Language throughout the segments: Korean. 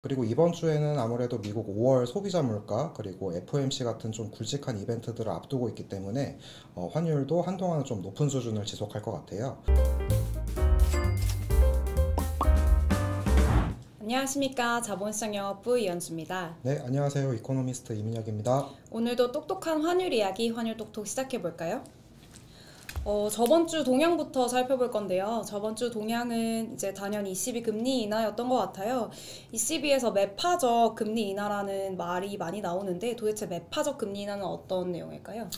그리고 이번 주에는 아무래도 미국 5월 소비자 물가 그리고 FOMC 같은 좀 굵직한 이벤트들을 앞두고 있기 때문에 환율도 한동안은 좀 높은 수준을 지속할 것 같아요. 안녕하십니까. 자본시장영업부 이현주입니다. 네, 안녕하세요. 이코노미스트 이민혁입니다. 오늘도 똑똑한 환율 이야기, 환율 똑똑 시작해볼까요? 저번 주 동향부터 살펴볼 건데요. 저번 주 동향은 이제 단연 ECB 금리 인하였던 것 같아요. ECB에서 매파적 금리 인하라는 말이 많이 나오는데 도대체 매파적 금리 인하는 어떤 내용일까요?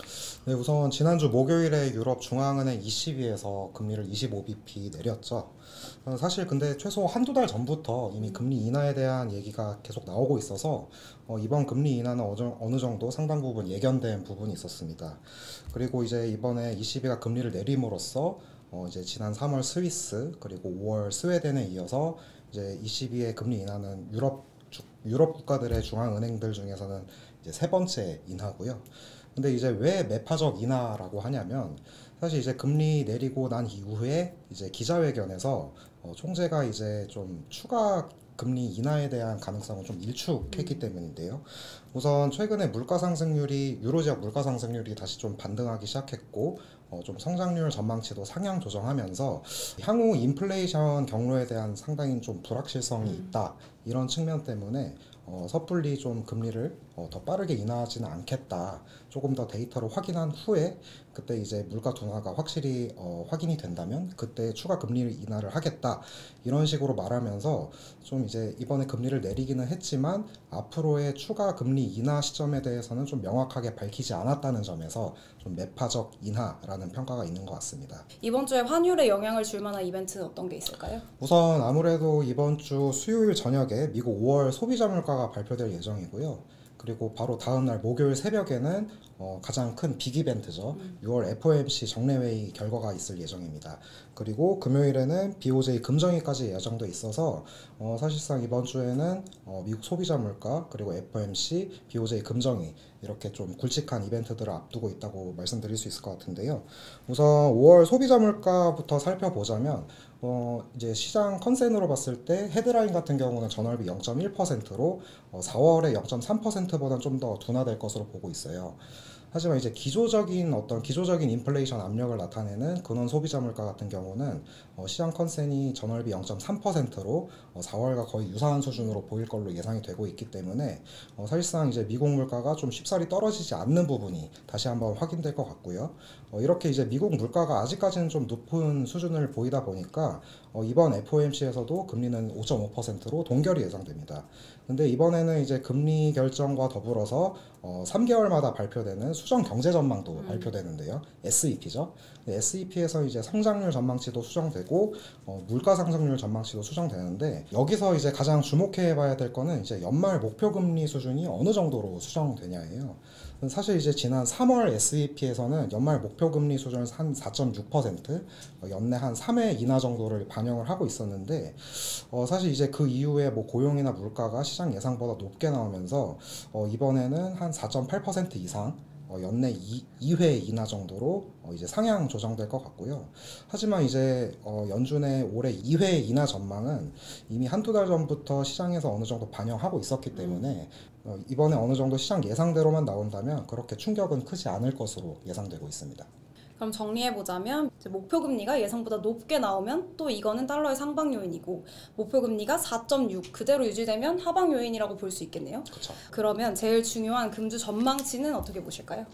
네, 우선 지난주 목요일에 유럽 중앙은행 ECB에서 금리를 25bp 내렸죠. 사실 근데 최소 한두 달 전부터 이미 금리 인하에 대한 얘기가 계속 나오고 있어서 이번 금리 인하는 어느 정도 상당 부분 예견된 부분이 있었습니다. 그리고 이제 이번에 ECB가 금리를 내림으로써 이제 지난 3월 스위스 그리고 5월 스웨덴에 이어서 이제 ECB의 금리 인하는 유럽 국가들의 중앙은행들 중에서는 이제 세 번째 인하고요. 근데 이제 왜 매파적 인하라고 하냐면 사실 이제 금리 내리고 난 이후에 이제 기자회견에서 총재가 이제 좀 추가 금리 인하에 대한 가능성을 좀 일축했기 때문인데요. 우선 최근에 물가 상승률이 유로 지역 물가 상승률이 다시 좀 반등하기 시작했고 좀 성장률 전망치도 상향 조정하면서 향후 인플레이션 경로에 대한 상당히 좀 불확실성이 있다. 이런 측면 때문에 섣불리 좀 금리를 더 빠르게 인하하지는 않겠다. 조금 더 데이터를 확인한 후에 그때 이제 물가 둔화가 확실히 확인이 된다면 그때 추가 금리 인하를 하겠다. 이런 식으로 말하면서 좀 이제 이번에 금리를 내리기는 했지만 앞으로의 추가 금리 인하 시점에 대해서는 좀 명확하게 밝히지 않았다는 점에서 좀 매파적 인하라는 평가가 있는 것 같습니다. 이번 주에 환율에 영향을 줄 만한 이벤트는 어떤 게 있을까요? 우선 아무래도 이번 주 수요일 저녁에 미국 5월 소비자 물가가 발표될 예정이고요. 그리고 바로 다음날 목요일 새벽에는 가장 큰 빅 이벤트죠. 6월 FOMC 정례회의 결과가 있을 예정입니다. 그리고 금요일에는 BOJ 금정위까지 예정돼 있어서 사실상 이번 주에는 미국 소비자 물가 그리고 FOMC, BOJ 금정위 이렇게 좀 굵직한 이벤트들을 앞두고 있다고 말씀드릴 수 있을 것 같은데요. 우선 5월 소비자 물가부터 살펴보자면 이제 시장 컨센으로 봤을 때 헤드라인 같은 경우는 전월비 0.1%로 4월에 0.3%보다는 좀 더 둔화될 것으로 보고 있어요. 하지만 이제 기조적인 인플레이션 압력을 나타내는 근원 소비자 물가 같은 경우는 시장 컨센이 전월비 0.3%로 4월과 거의 유사한 수준으로 보일 걸로 예상이 되고 있기 때문에 사실상 이제 미국 물가가 좀 쉽사리 떨어지지 않는 부분이 다시 한번 확인될 것 같고요. 이렇게 이제 미국 물가가 아직까지는 좀 높은 수준을 보이다 보니까 이번 FOMC에서도 금리는 5.5%로 동결이 예상됩니다. 근데 이번에는 이제 금리 결정과 더불어서 3개월마다 발표되는 수정 경제 전망도 발표되는데요. SEP죠. SEP에서 이제 성장률 전망치도 수정되고 물가 상승률 전망치도 수정되는데 여기서 이제 가장 주목해 봐야 될 거는 이제 연말 목표 금리 수준이 어느 정도로 수정되냐예요. 사실 이제 지난 3월 SEP에서는 연말 목표 금리 수준을 한 4.6%, 연내 한 3회 인하 정도를 반영을 하고 있었는데 사실 이제 그 이후에 뭐 고용이나 물가가 시장 예상보다 높게 나오면서 이번에는 한 4.8% 이상 연내 2회 인하 정도로 이제 상향 조정될 것 같고요. 하지만 이제 연준의 올해 2회 인하 전망은 이미 한두 달 전부터 시장에서 어느 정도 반영하고 있었기 때문에 이번에 어느 정도 시장 예상대로만 나온다면 그렇게 충격은 크지 않을 것으로 예상되고 있습니다. 그럼 정리해보자면 목표 금리가 예상보다 높게 나오면 또 이거는 달러의 상방 요인이고 목표 금리가 4.6 그대로 유지되면 하방 요인이라고 볼 수 있겠네요. 그렇죠. 그러면 제일 중요한 금주 전망치는 어떻게 보실까요?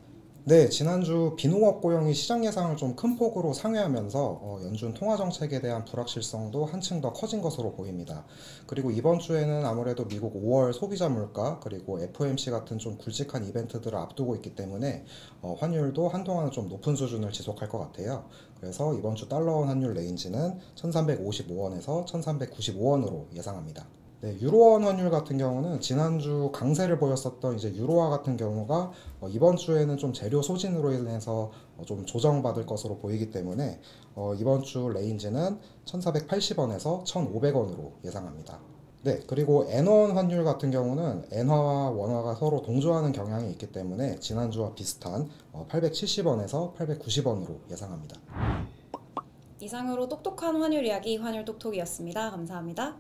네, 지난주 비농업 고용이 시장 예상을 좀 큰 폭으로 상회하면서 연준 통화 정책에 대한 불확실성도 한층 더 커진 것으로 보입니다. 그리고 이번 주에는 아무래도 미국 5월 소비자 물가 그리고 FOMC 같은 좀 굵직한 이벤트들을 앞두고 있기 때문에 환율도 한동안은 좀 높은 수준을 지속할 것 같아요. 그래서 이번 주 달러원 환율 레인지는 1355원에서 1395원으로 예상합니다. 네, 유로원 환율 같은 경우는 지난주 강세를 보였었던 이제 유로화 같은 경우가 이번 주에는 좀 재료 소진으로 인해서 좀 조정받을 것으로 보이기 때문에 이번 주 레인지는 1480원에서 1500원으로 예상합니다. 네, 그리고 엔원 환율 같은 경우는 엔화와 원화가 서로 동조하는 경향이 있기 때문에 지난주와 비슷한 870원에서 890원으로 예상합니다. 이상으로 똑똑한 환율 이야기 환율 똑똑이었습니다. 감사합니다.